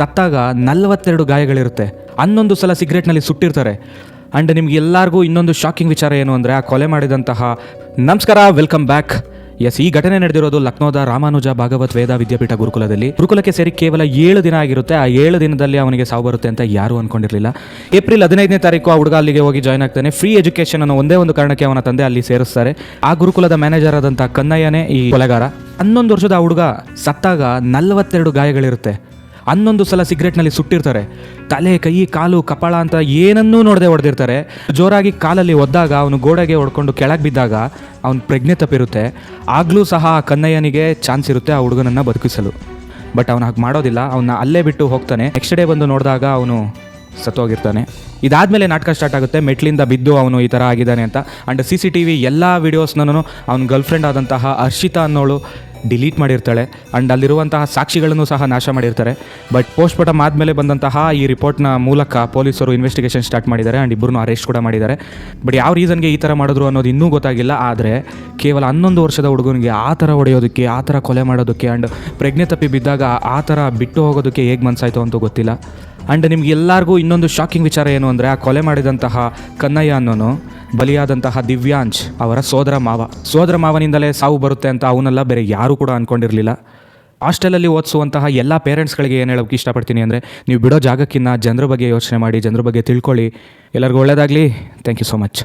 ಸತ್ತಾಗ 42 ಗಾಯಗಳಿರುತ್ತೆ. 11 ಸಲ ಸಿಗರೇಟ್ನಲ್ಲಿ ಸುಟ್ಟಿರ್ತಾರೆ. ಆ್ಯಂಡ್ ನಿಮ್ಗೆ ಎಲ್ಲರಿಗೂ ಇನ್ನೊಂದು ಶಾಕಿಂಗ್ ವಿಚಾರ ಏನು ಅಂದರೆ ಆ ಕೊಲೆ ಮಾಡಿದಂತಹ ನಮಸ್ಕಾರ, ವೆಲ್ಕಮ್ ಬ್ಯಾಕ್. ಈ ಘಟನೆ ನಡೆದಿರೋದು ಲಕ್ನೋದ ರಾಮಾನುಜ ಭಾಗವತ್ ವೇದ ವಿದ್ಯಾಪೀಠ ಗುರುಕುಲಕ್ಕೆ ಸೇರಿ ಕೇವಲ 7 ದಿನ ಆಗಿರುತ್ತೆ. ಆ 7 ದಿನದಲ್ಲಿ ಅವನಿಗೆ ಸಾವು ಬರುತ್ತೆ ಅಂತ ಯಾರೂ ಅನ್ಕೊಂಡಿರಲಿಲ್ಲ. ಏಪ್ರಿಲ್ 15ನೇ ತಾರೀಕು ಆ ಹುಡುಗ ಅಲ್ಲಿಗೆ ಹೋಗಿ ಜಾಯ್ನ್ ಆಗ್ತಾನೆ. ಫ್ರೀ ಎಜುಕೇಷನ್ ಅನ್ನೋ ಒಂದೇ ಒಂದು ಕಾರಣಕ್ಕೆ ಅವನ ತಂದೆ ಅಲ್ಲಿ ಸೇರಿಸ್ತಾರೆ. ಆ ಗುರುಕುಲದ ಮ್ಯಾನೇಜರ್ ಆದಂಥ ಕನ್ನಯ್ಯನೇ ಈ ಕೊಲೆಗಾರ. 11 ವರ್ಷದ ಆ ಹುಡುಗ ಸತ್ತಾಗ 42 ಗಾಯಗಳಿರುತ್ತೆ. 11 ಸಲ ಸಿಗರೇಟ್ನಲ್ಲಿ ಸುಟ್ಟಿರ್ತಾರೆ. ತಲೆ, ಕೈ, ಕಾಲು, ಕಪಾಳ ಅಂತ ಏನನ್ನೂ ನೋಡದೆ ಹೊಡೆದಿರ್ತಾರೆ. ಜೋರಾಗಿ ಕಾಲಲ್ಲಿ ಒದ್ದಾಗ ಅವನು ಗೋಡೆಗೆ ಹೊಡ್ಕೊಂಡು ಕೆಳಗೆ ಬಿದ್ದಾಗ ಅವನು ಪ್ರಜ್ಞೆ ತಪ್ಪಿರುತ್ತೆ. ಆಗಲೂ ಸಹ ಕನ್ನಯ್ಯನಿಗೆ ಚಾನ್ಸ್ ಇರುತ್ತೆ ಆ ಹುಡುಗನನ್ನು ಬದುಕಿಸಲು. ಬಟ್ ಅವನು ಹಾಗೆ ಮಾಡೋದಿಲ್ಲ. ಅವನ್ನ ಅಲ್ಲೇ ಬಿಟ್ಟು ಹೋಗ್ತಾನೆ. ನೆಕ್ಸ್ಟ್ ಡೇ ಬಂದು ನೋಡಿದಾಗ ಅವನು ಸತ್ತೋಗಿರ್ತಾನೆ. ಇದಾದಮೇಲೆ ನಾಟಕ ಸ್ಟಾರ್ಟ್ ಆಗುತ್ತೆ. ಮೆಟ್ಲಿಂದ ಬಿದ್ದು ಅವನು ಈ ಥರ ಆಗಿದ್ದಾನೆ ಅಂತ. ಆ್ಯಂಡ್ CCTV ಎಲ್ಲ ವೀಡಿಯೋಸ್ನೂ ಅವನ ಗರ್ಲ್ಫ್ರೆಂಡ್ ಆದಂತಹ ಹರ್ಷಿತಾ ಅನ್ನೋಳು ಡಿಲೀಟ್ ಮಾಡಿರ್ತಾಳೆ. ಆ್ಯಂಡ್ ಅಲ್ಲಿರುವಂತಹ ಸಾಕ್ಷಿಗಳನ್ನು ಸಹ ನಾಶ ಮಾಡಿರ್ತಾರೆ. ಬಟ್ ಪೋಸ್ಟ್ಮಾರ್ಟಮ್ ಆದಮೇಲೆ ಬಂದಂತಹ ಈ ರಿಪೋರ್ಟ್ನ ಮೂಲಕ ಪೊಲೀಸರು ಇನ್ವೆಸ್ಟಿಗೇಷನ್ ಸ್ಟಾರ್ಟ್ ಮಾಡಿದ್ದಾರೆ. ಆ್ಯಂಡ್ ಇಬ್ಬರನ್ನು ಅರೆಸ್ಟ್ ಕೂಡ ಮಾಡಿದ್ದಾರೆ. ಬಟ್ ಯಾವ ರೀಸನ್ಗೆ ಈ ಥರ ಮಾಡಿದ್ರು ಅನ್ನೋದು ಇನ್ನೂ ಗೊತ್ತಾಗಿಲ್ಲ. ಆದರೆ ಕೇವಲ 11 ವರ್ಷದ ಹುಡುಗನಿಗೆ ಆ ಥರ ಹೊಡೆಯೋದಕ್ಕೆ, ಆ ಥರ ಕೊಲೆ ಮಾಡೋದಕ್ಕೆ, ಆ್ಯಂಡ್ ಪ್ರಜ್ಞೆ ತಪ್ಪಿ ಬಿದ್ದಾಗ ಆ ಥರ ಬಿಟ್ಟು ಹೋಗೋದಕ್ಕೆ ಹೇಗೆ ಮನಸ್ಸಾಯಿತು ಅಂತೂ ಗೊತ್ತಿಲ್ಲ. ಆ್ಯಂಡ್ ನಿಮ್ಗೆ ಎಲ್ಲರಿಗೂ ಇನ್ನೊಂದು ಶಾಕಿಂಗ್ ವಿಚಾರ ಏನು ಅಂದರೆ ಆ ಕೊಲೆ ಮಾಡಿದಂತಹ ಕನ್ನಯ್ಯ ಅನ್ನೋನು ಬಲಿಯಾದಂತಹ ದಿವ್ಯಾಂಶ್ ಅವರ ಸೋದರ ಮಾವನಿಂದಲೇ ಸಾವು ಬರುತ್ತೆ ಅಂತ ಅವನೆಲ್ಲ ಬೇರೆ ಯಾರೂ ಕೂಡ ಅಂದ್ಕೊಂಡಿರಲಿಲ್ಲ. ಹಾಸ್ಟೆಲಲ್ಲಿ ಓದಿಸುವಂತಹ ಎಲ್ಲ ಪೇರೆಂಟ್ಸ್ಗಳಿಗೆ ಏನು ಹೇಳೋಕ್ಕೆ ಇಷ್ಟಪಡ್ತೀನಿ ಅಂದರೆ, ನೀವು ಬಿಡೋ ಜಾಗಕ್ಕಿಂತ ಜನರ ಬಗ್ಗೆ ಯೋಚನೆ ಮಾಡಿ, ಜನರ ಬಗ್ಗೆ ತಿಳ್ಕೊಳ್ಳಿ. ಎಲ್ಲರಿಗೂ ಒಳ್ಳೆಯದಾಗಲಿ. Thank you so much.